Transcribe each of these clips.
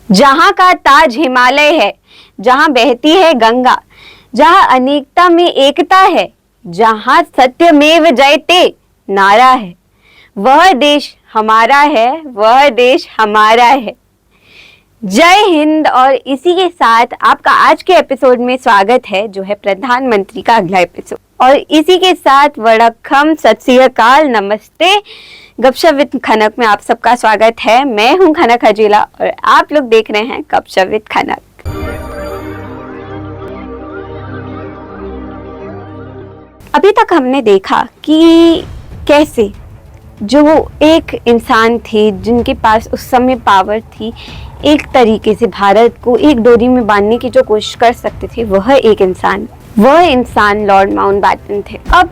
जहाँ का ताज हिमालय है, जहाँ बहती है गंगा, जहाँ अनेकता में एकता है, जहाँ सत्यमेव जयते नारा है, वह देश हमारा है, वह देश हमारा है। जय हिंद। और इसी के साथ आपका आज के एपिसोड में स्वागत है, जो है प्रधानमंत्री का अगला एपिसोड। और इसी के साथ वड़क्कम, सत श्री अकाल, नमस्ते, गपशप विद खनक में आप सबका स्वागत है। मैं हूं खनक हजेला और आप लोग देख रहे हैं गपशप विद खनक। अभी तक हमने देखा कि कैसे जो एक इंसान थे जिनके पास उस समय पावर थी, एक तरीके से भारत को एक डोरी में बांधने की जो कोशिश कर सकते थे, वह इंसान लॉर्ड माउंटबेटन थे। अब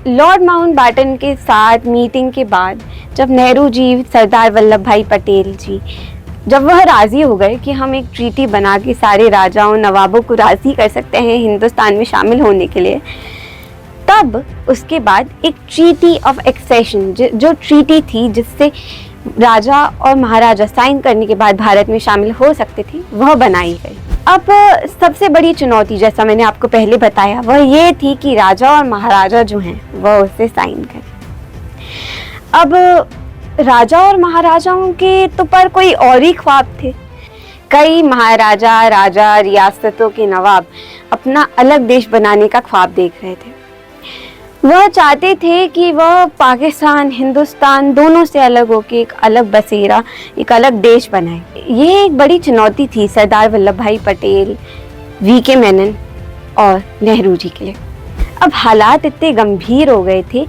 लॉर्ड माउंटबेटन के साथ मीटिंग के बाद जब नेहरू जी, सरदार वल्लभ भाई पटेल जी, जब वह राजी हो गए कि हम एक ट्रीटी बना के सारे राजाओं, नवाबों को राजी कर सकते हैं हिंदुस्तान में शामिल होने के लिए, तब उसके बाद एक ट्रीटी ऑफ एक्सेशन, जो ट्रीटी थी जिससे राजा और महाराजा साइन करने के बाद भारत में शामिल हो सकते थे, वह बनाई गई। अब सबसे बड़ी चुनौती, जैसा मैंने आपको पहले बताया, वह ये थी कि राजा और महाराजा जो हैं वह उसे साइन करें। अब राजा और महाराजाओं के तो पर कोई और ही ख्वाब थे। कई महाराजा, राजा, रियासतों के नवाब अपना अलग देश बनाने का ख्वाब देख रहे थे। वह चाहते थे कि वह पाकिस्तान, हिंदुस्तान दोनों से अलग होकर एक अलग बसेरा, एक अलग देश बनाए। ये एक बड़ी चुनौती थी सरदार वल्लभ भाई पटेल, वी.के. मेनन और नेहरू जी के लिए। अब हालात इतने गंभीर हो गए थे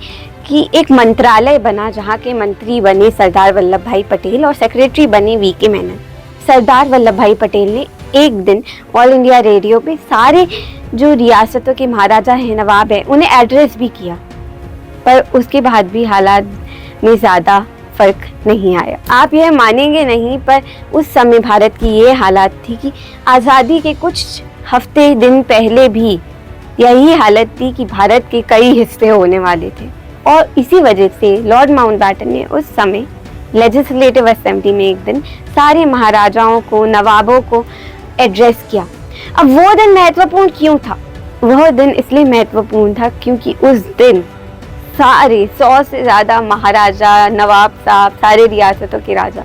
कि एक मंत्रालय बना, जहाँ के मंत्री बने सरदार वल्लभ भाई पटेल और सेक्रेटरी बने वी.के. मेनन। सरदार वल्लभ भाई पटेल ने एक दिन ऑल इंडिया रेडियो पे सारे जो रियासतों के महाराजा हैं, नवाब हैं, उन्हें एड्रेस भी किया, पर उसके बाद भी हालात में ज़्यादा फर्क नहीं आया। आप यह मानेंगे नहीं, पर उस समय भारत की ये हालत थी कि आज़ादी के कुछ हफ्ते दिन पहले भी यही हालत थी कि भारत के कई हिस्से होने वाले थे। और इसी वजह से लॉर्ड माउंटबेटन ने उस समय लेजिस्लेटिव असेंबली में एक दिन सारे महाराजाओं को, नवाबों को एड्रेस किया। अब वो दिन महत्वपूर्ण क्यों था? वह दिन इसलिए महत्वपूर्ण था क्योंकि उस दिन सारे 100 से ज़्यादा महाराजा, नवाब साहब, सारे रियासतों के राजा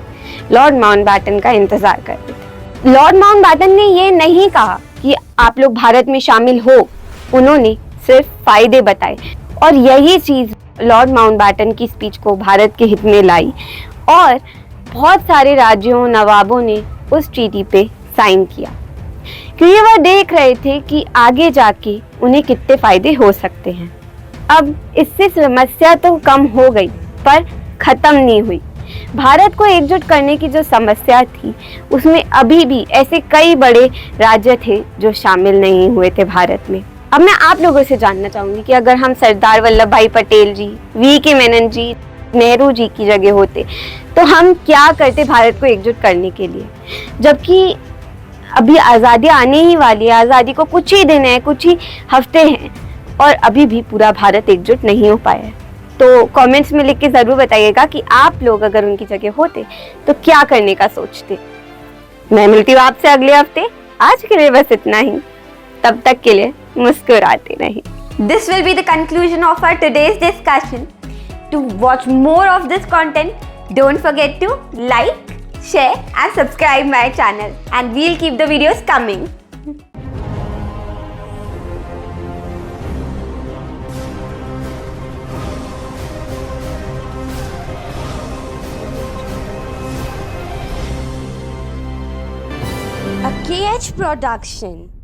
लॉर्ड माउंटबेटन का इंतजार करते थे। लॉर्ड माउंटबेटन ने ये नहीं कहा कि आप लोग भारत में शामिल हो, उन्होंने सिर्फ फायदे बताए। और यही चीज़ लॉर्ड माउंटबेटन की स्पीच को भारत के हित में लाई और बहुत सारे राज्यों, नवाबों ने उस ट्रीटी पे साइन किया, क्योंकि वह देख रहे थे कि आगे जाके उन्हें कितने फायदे हो सकते हैं। अब इससे समस्या तो कम हो गई, पर खत्म नहीं हुई। भारत को एकजुट करने की जो समस्या थी, उसमें अभी भी ऐसे कई बड़े राज्य थे जो शामिल नहीं हुए थे भारत में। अब मैं आप लोगों से जानना चाहूंगी कि अगर हम सरदार वल्लभ भाई पटेल जी, वी.के. मेनन जी, नेहरू जी की जगह होते, तो हम क्या करते भारत को एकजुट करने के लिए? जबकि अभी आज़ादी आने ही वाली है, आज़ादी को कुछ ही दिन है, कुछ ही हफ्ते हैं, और अभी भी पूरा भारत एकजुट नहीं हो पाया है। तो कमेंट्स में लिख के ज़रूर बताइएगा कि आप लोग अगर उनकी जगह होते तो क्या करने का सोचते। मैं मिलती हूँ आपसे अगले हफ्ते। आज के लिए बस इतना ही। तब तक के लिए मुस्कुराते रहिए। This will be the conclusion of our today's discussion. To watch more of this content, don't forget to like, share and subscribe my channel, and we'll keep the videos coming. A KH production.